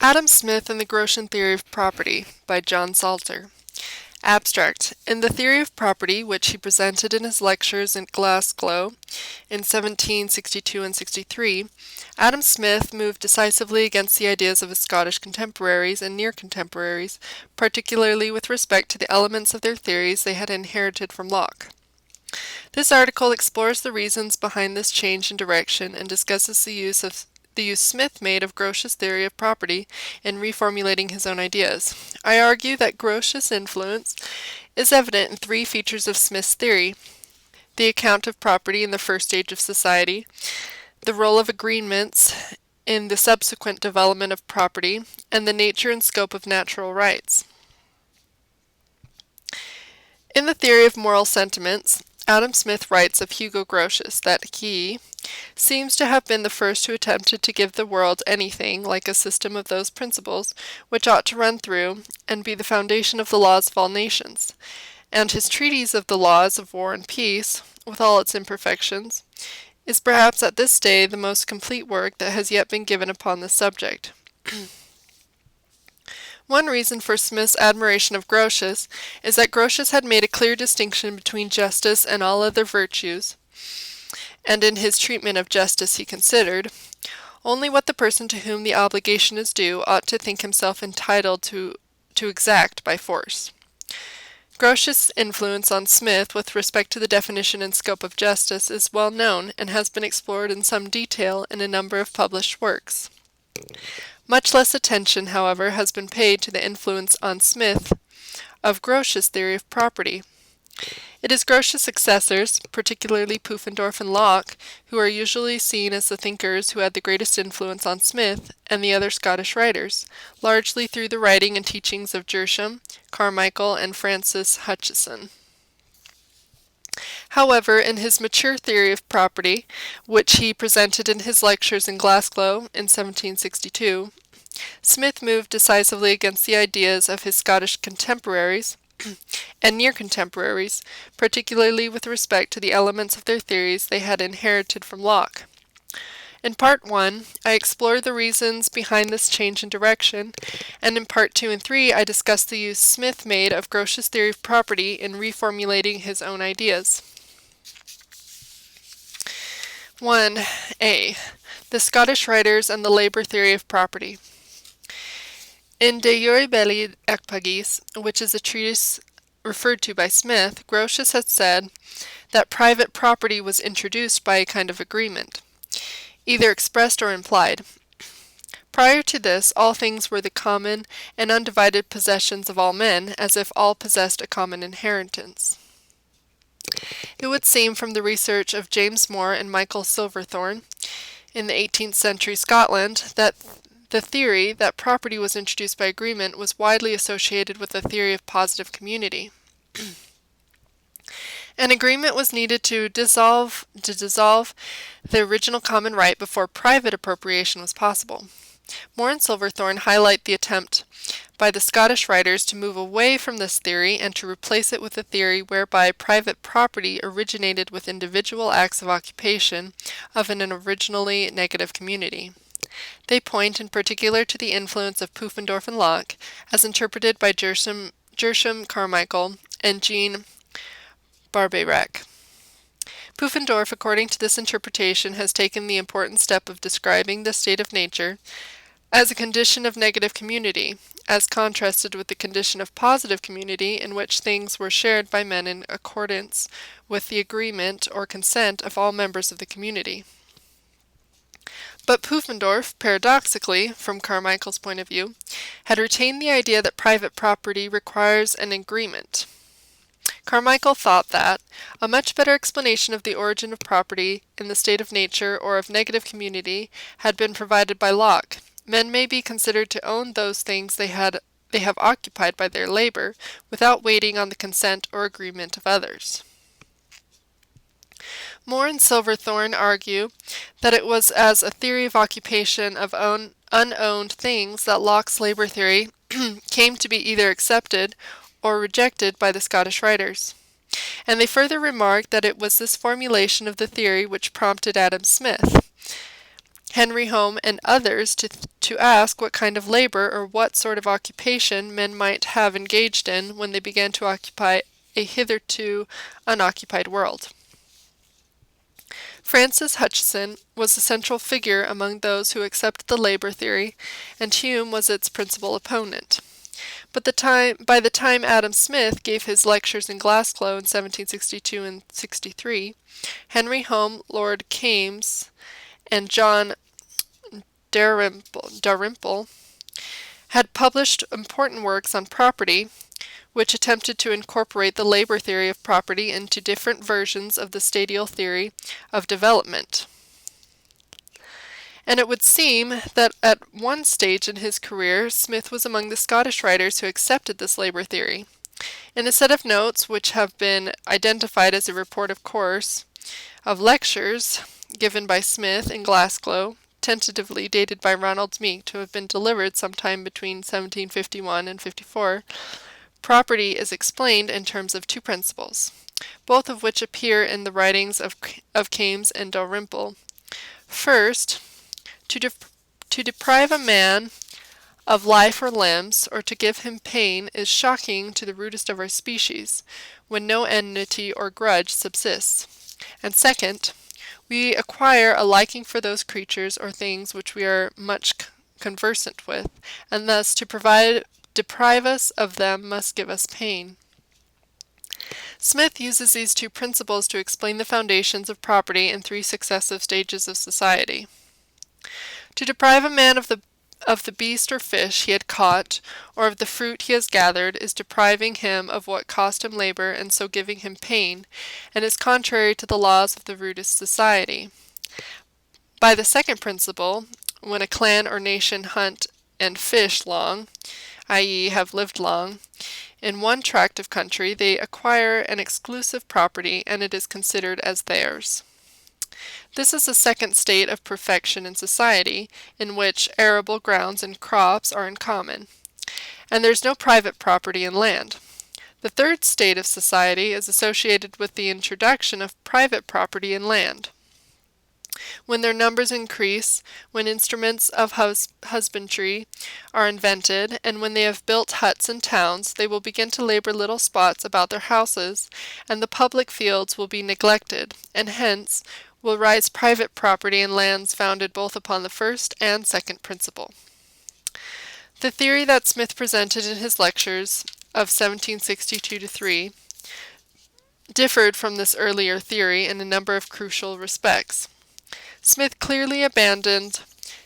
Adam Smith and the Grotian Theory of Property by John Salter. Abstract. In the Theory of Property, which he presented in his lectures in Glasgow in 1762 and 63, Adam Smith moved decisively against the ideas of his Scottish contemporaries and near contemporaries, particularly with respect to the elements of their theories they had inherited from Locke. This article explores the reasons behind this change in direction and discusses the use Smith made of Grotian's theory of property in reformulating his own ideas. I argue that Grotian's influence is evident in three features of Smith's theory: the account of property in the first stage of society, the role of agreements in the subsequent development of property, and the nature and scope of natural rights. In the Theory of Moral Sentiments, Adam Smith writes of Hugo Grotius that he seems to have been the first who attempted to give the world anything like a system of those principles which ought to run through and be the foundation of the laws of all nations, and his treatise of the laws of war and peace, with all its imperfections, is perhaps at this day the most complete work that has yet been given upon this subject. One reason for Smith's admiration of Grotius is that Grotius had made a clear distinction between justice and all other virtues, and in his treatment of justice he considered only what the person to whom the obligation is due ought to think himself entitled to exact by force. Grotius' influence on Smith with respect to the definition and scope of justice is well known and has been explored in some detail in a number of published works. Much less attention, however, has been paid to the influence on Smith of Grotian's theory of property. It is Grotius' successors, particularly Pufendorf and Locke, who are usually seen as the thinkers who had the greatest influence on Smith and the other Scottish writers, largely through the writing and teachings of Gershom, Carmichael, and Francis Hutcheson. However, in his mature theory of property, which he presented in his lectures in Glasgow in 1762, Smith moved decisively against the ideas of his Scottish contemporaries and near contemporaries, particularly with respect to the elements of their theories they had inherited from Locke. In Part 1, I explored the reasons behind this change in direction, and in Part 2 and 3 I discussed the use Smith made of Grotian's theory of property in reformulating his own ideas. 1a. The Scottish writers and the labour theory of property. In De Jure Belli ac Pagis, which is a treatise referred to by Smith, Grotius had said that private property was introduced by a kind of agreement, either expressed or implied. Prior to this, all things were the common and undivided possessions of all men, as if all possessed a common inheritance. It would seem from the research of James Moore and Michael Silverthorne in the 18th century Scotland that the theory that property was introduced by agreement was widely associated with the theory of positive community. An agreement was needed to dissolve the original common right before private appropriation was possible. Moore and Silverthorne highlight the attempt by the Scottish writers to move away from this theory and to replace it with a theory whereby private property originated with individual acts of occupation of an originally negative community. They point in particular to the influence of Pufendorf and Locke, as interpreted by Gershom, Carmichael, and Jean Barbeyrac. Pufendorf, according to this interpretation, has taken the important step of describing the state of nature as a condition of negative community, as contrasted with the condition of positive community in which things were shared by men in accordance with the agreement or consent of all members of the community. But Pufendorf, paradoxically, from Carmichael's point of view, had retained the idea that private property requires an agreement. Carmichael thought that a much better explanation of the origin of property in the state of nature or of negative community had been provided by Locke. Men may be considered to own those things they have occupied by their labor, without waiting on the consent or agreement of others. Moore and Silverthorne argue that it was as a theory of occupation of unowned things that Locke's labor theory came to be either accepted or rejected by the Scottish writers. And they further remark that it was this formulation of the theory which prompted Adam Smith, Henry Home, and others to to ask what kind of labor or what sort of occupation men might have engaged in when they began to occupy a hitherto unoccupied world. Francis Hutcheson was a central figure among those who accepted the labor theory, and Hume was its principal opponent. But by the time Adam Smith gave his lectures in Glasgow in 1762 and 63, Henry Home, Lord Kames, and John Dalrymple had published important works on property, which attempted to incorporate the labor theory of property into different versions of the stadial theory of development. And it would seem that at one stage in his career, Smith was among the Scottish writers who accepted this labor theory. In a set of notes which have been identified as a report of course of lectures given by Smith in Glasgow, tentatively dated by Ronald Meek to have been delivered sometime between 1751 and 54, property is explained in terms of two principles, both of which appear in the writings of Kames and Dalrymple. First, to deprive a man of life or limbs, or to give him pain, is shocking to the rudest of our species, when no enmity or grudge subsists. And second, we acquire a liking for those creatures or things which we are much conversant with, and thus to deprive us of them must give us pain. Smith uses these two principles to explain the foundations of property in three successive stages of society. To deprive a man of the beast or fish he had caught, or of the fruit he has gathered, is depriving him of what cost him labor, and so giving him pain, and is contrary to the laws of the rudest society. By the second principle, when a clan or nation hunt and fish long, i.e. have lived long, in one tract of country, they acquire an exclusive property, and it is considered as theirs. This is a second state of perfection in society, in which arable grounds and crops are in common, and there is no private property in land. The third state of society is associated with the introduction of private property in land. When their numbers increase, when instruments of husbandry are invented, and when they have built huts and towns, they will begin to labor little spots about their houses, and the public fields will be neglected, and hence will rise private property in lands founded both upon the first and second principle. The theory that Smith presented in his lectures of 1762-3 differed from this earlier theory in a number of crucial respects. Smith clearly abandoned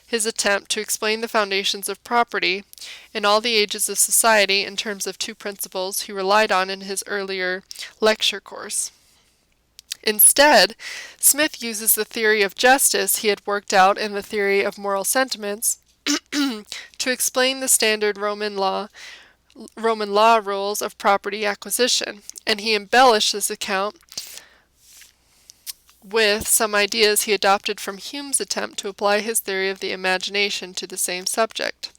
his attempt to explain the foundations of property in all the ages of society in terms of two principles he relied on in his earlier lecture course. Instead, Smith uses the theory of justice he had worked out in the theory of moral sentiments to explain the standard Roman law rules of property acquisition, and he embellished this account with some ideas he adopted from Hume's attempt to apply his theory of the imagination to the same subject.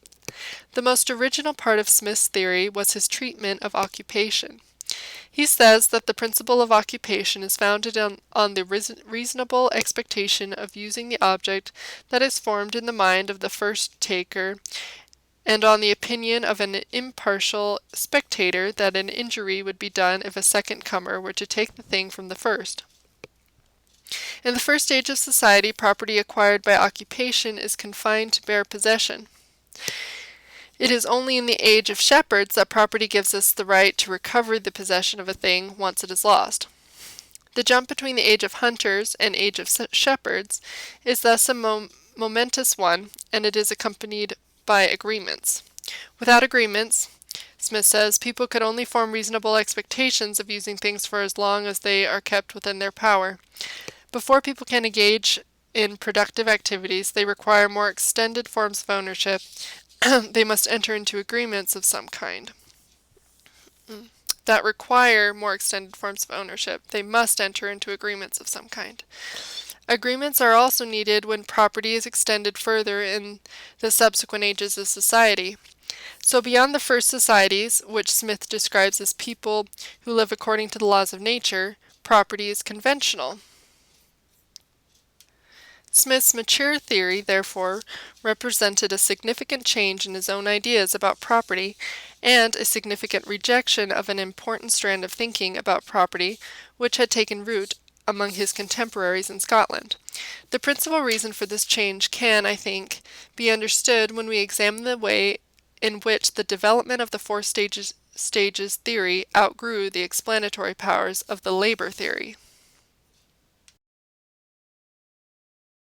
The most original part of Smith's theory was his treatment of occupation. He says that the principle of occupation is founded on the reasonable expectation of using the object that is formed in the mind of the first taker, and on the opinion of an impartial spectator that an injury would be done if a second comer were to take the thing from the first. In the first stage of society, property acquired by occupation is confined to bare possession. It is only in the age of shepherds that property gives us the right to recover the possession of a thing once it is lost. The jump between the age of hunters and age of shepherds is thus a momentous one, and it is accompanied by agreements. Without agreements, Smith says, people could only form reasonable expectations of using things for as long as they are kept within their power. Before people can engage in productive activities, they require more extended forms of ownership. They must enter into agreements of some kind. That require more extended forms of ownership. They must enter into agreements of some kind. Agreements are also needed when property is extended further in the subsequent ages of society. So beyond the first societies, which Smith describes as people who live according to the laws of nature, property is conventional. Smith's mature theory, therefore, represented a significant change in his own ideas about property and a significant rejection of an important strand of thinking about property which had taken root among his contemporaries in Scotland. The principal reason for this change can, I think, be understood when we examine the way in which the development of the four stages theory outgrew the explanatory powers of the labor theory.